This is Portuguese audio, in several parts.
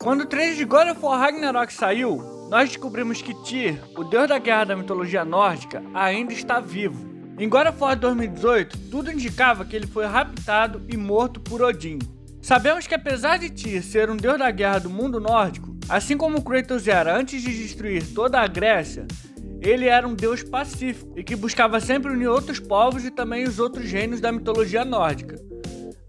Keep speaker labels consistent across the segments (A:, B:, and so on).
A: Quando o trailer de God of War Ragnarok saiu, nós descobrimos que Tyr, o deus da guerra da mitologia nórdica, ainda está vivo. Em God of War 2018, tudo indicava que ele foi raptado e morto por Odin. Sabemos que apesar de Tyr ser um deus da guerra do mundo nórdico, assim como Kratos era antes de destruir toda a Grécia, ele era um deus pacífico e que buscava sempre unir outros povos e também os outros reinos da mitologia nórdica.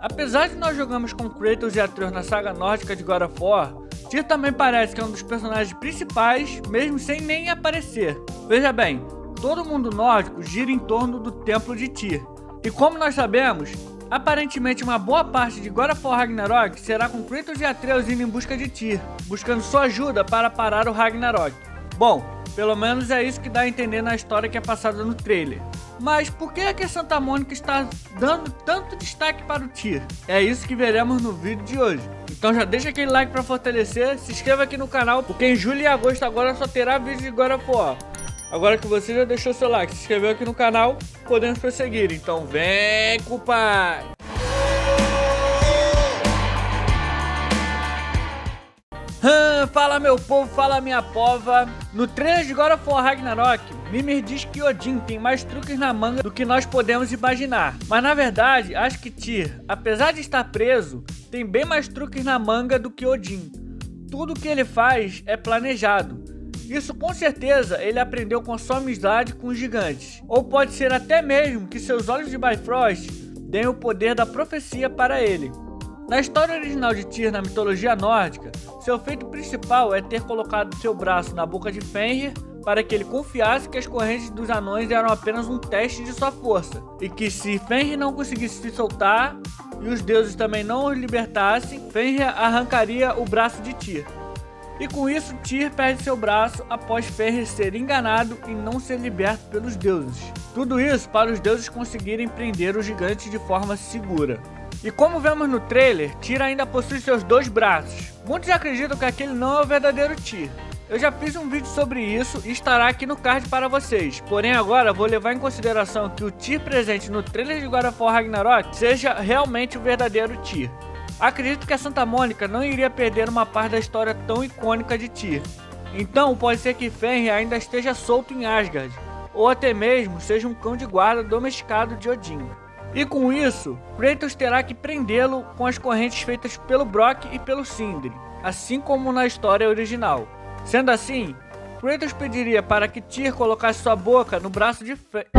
A: Apesar de nós jogarmos com Kratos e Atreus na saga nórdica de God of War, Tyr também parece que é um dos personagens principais, mesmo sem nem aparecer. Veja bem, todo mundo nórdico gira em torno do templo de Tyr. E como nós sabemos, aparentemente uma boa parte de God of War Ragnarok será com Kratos e Atreus indo em busca de Tyr, buscando sua ajuda para parar o Ragnarok. Bom, pelo menos é isso que dá a entender na história que é passada no trailer. Mas por que é que a Santa Mônica está dando tanto destaque para o Tyr? É isso que veremos no vídeo de hoje. Então já deixa aquele like para fortalecer, se inscreva aqui no canal, porque em julho e agosto agora só terá vídeo de God of War. Agora que você já deixou seu like, se inscreveu aqui no canal, podemos prosseguir. Então vem com o pai! Fala meu povo, fala minha pova. No trailer de God of War Ragnarok, Mimir diz que Odin tem mais truques na manga do que nós podemos imaginar. Mas na verdade, acho que Tyr, apesar de estar preso, tem bem mais truques na manga do que Odin. Tudo que ele faz é planejado. Isso com certeza ele aprendeu com sua amizade com os gigantes. Ou pode ser até mesmo que seus olhos de Bifrost deem o poder da profecia para ele. Na história original de Tyr na mitologia nórdica, seu feito principal é ter colocado seu braço na boca de Fenrir para que ele confiasse que as correntes dos anões eram apenas um teste de sua força, e que se Fenrir não conseguisse se soltar e os deuses também não os libertassem, Fenrir arrancaria o braço de Tyr. E com isso Tyr perde seu braço após Fenrir ser enganado e não ser liberto pelos deuses. Tudo isso para os deuses conseguirem prender os gigantes de forma segura. E como vemos no trailer, Tyr ainda possui seus dois braços. Muitos acreditam que aquele não é o verdadeiro Tyr. Eu já fiz um vídeo sobre isso e estará aqui no card para vocês. Porém agora vou levar em consideração que o Tyr presente no trailer de God of War Ragnarok seja realmente o verdadeiro Tyr. Acredito que a Santa Mônica não iria perder uma parte da história tão icônica de Tyr. Então pode ser que Fenrir ainda esteja solto em Asgard, ou até mesmo seja um cão de guarda domesticado de Odin. E com isso, Kratos terá que prendê-lo com as correntes feitas pelo Brock e pelo Sindri, assim como na história original. Sendo assim, Kratos pediria para que Tyr colocasse sua boca no braço de Fenrir.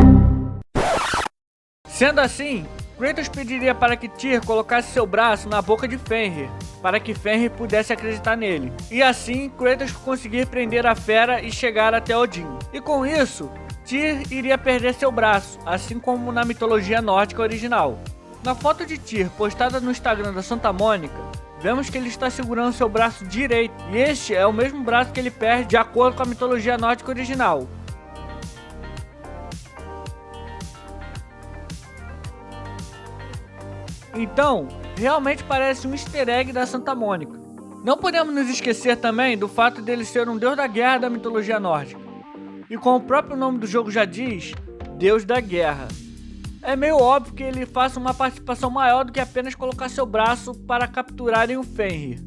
A: Seu braço na boca de Fenrir, para que Fenrir pudesse acreditar nele. E assim, Kratos conseguir prender a fera e chegar até Odin. E com isso, Tyr iria perder seu braço, assim como na mitologia nórdica original. Na foto de Tyr postada no Instagram da Santa Mônica, vemos que ele está segurando seu braço direito, e este é o mesmo braço que ele perde de acordo com a mitologia nórdica original. Então, realmente parece um easter egg da Santa Mônica. Não podemos nos esquecer também do fato dele ser um deus da guerra da mitologia nórdica. E como o próprio nome do jogo já diz, Deus da Guerra. É meio óbvio que ele faça uma participação maior do que apenas colocar seu braço para capturarem o Fenrir.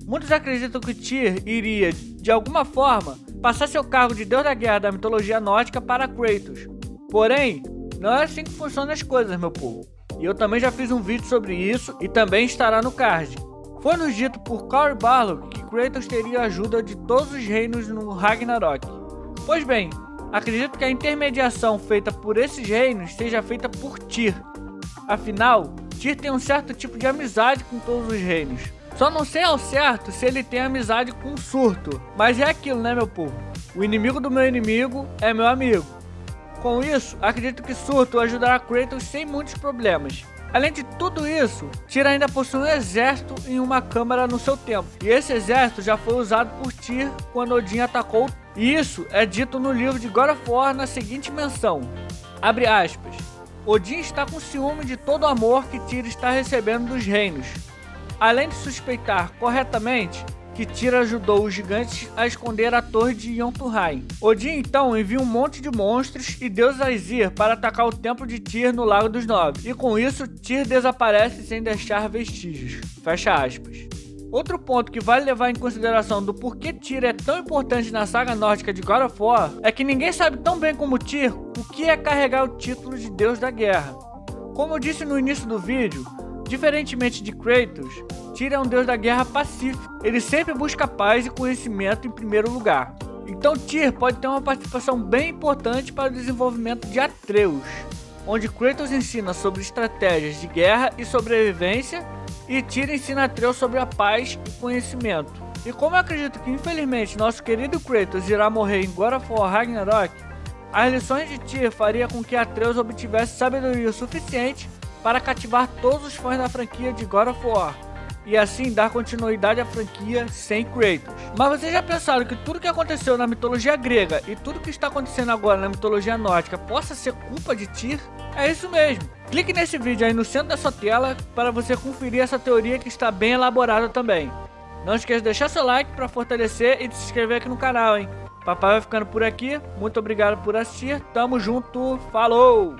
A: Muitos acreditam que Tyr iria, de alguma forma, passar seu cargo de Deus da Guerra da mitologia nórdica para Kratos. Porém, não é assim que funcionam as coisas, meu povo. E eu também já fiz um vídeo sobre isso e também estará no card. Foi nos dito por Cory Barlog que Kratos teria a ajuda de todos os reinos no Ragnarok. Pois bem, acredito que a intermediação feita por esses reinos seja feita por Tyr. Afinal, Tyr tem um certo tipo de amizade com todos os reinos. Só não sei ao certo se ele tem amizade com Surtur. Mas é aquilo, né, meu povo? O inimigo do meu inimigo é meu amigo. Com isso, acredito que Surtur ajudará Kratos sem muitos problemas. Além de tudo isso, Tyr ainda possui um exército em uma câmara no seu templo. E esse exército já foi usado por Tyr quando Odin atacou. E isso é dito no livro de God of War na seguinte menção, abre aspas, Odin está com ciúme de todo o amor que Tyr está recebendo dos reinos. Além de suspeitar corretamente que Tyr ajudou os gigantes a esconder a torre de Jotunheim. Odin então envia um monte de monstros e deus Aesir para atacar o templo de Tyr no Lago dos Nove. E com isso, Tyr desaparece sem deixar vestígios. Fecha aspas. Outro ponto que vale levar em consideração do porquê Tyr é tão importante na saga nórdica de God of War é que ninguém sabe tão bem como Tyr o que é carregar o título de Deus da Guerra. Como eu disse no início do vídeo, diferentemente de Kratos, Tyr é um deus da guerra pacífico. Ele sempre busca paz e conhecimento em primeiro lugar. Então Tyr pode ter uma participação bem importante para o desenvolvimento de Atreus, onde Kratos ensina sobre estratégias de guerra e sobrevivência, e Tyr ensina Atreus sobre a paz e conhecimento. E como eu acredito que infelizmente nosso querido Kratos irá morrer em God of War Ragnarok, as lições de Tyr faria com que Atreus obtivesse sabedoria suficiente para cativar todos os fãs da franquia de God of War, e assim dar continuidade à franquia sem Kratos. Mas vocês já pensaram que tudo que aconteceu na mitologia grega e tudo que está acontecendo agora na mitologia nórdica possa ser culpa de Tyr? É isso mesmo. Clique nesse vídeo aí no centro da sua tela para você conferir essa teoria que está bem elaborada também. Não esqueça de deixar seu like para fortalecer e de se inscrever aqui no canal, hein? Papai vai ficando por aqui, muito obrigado por assistir, tamo junto, falou!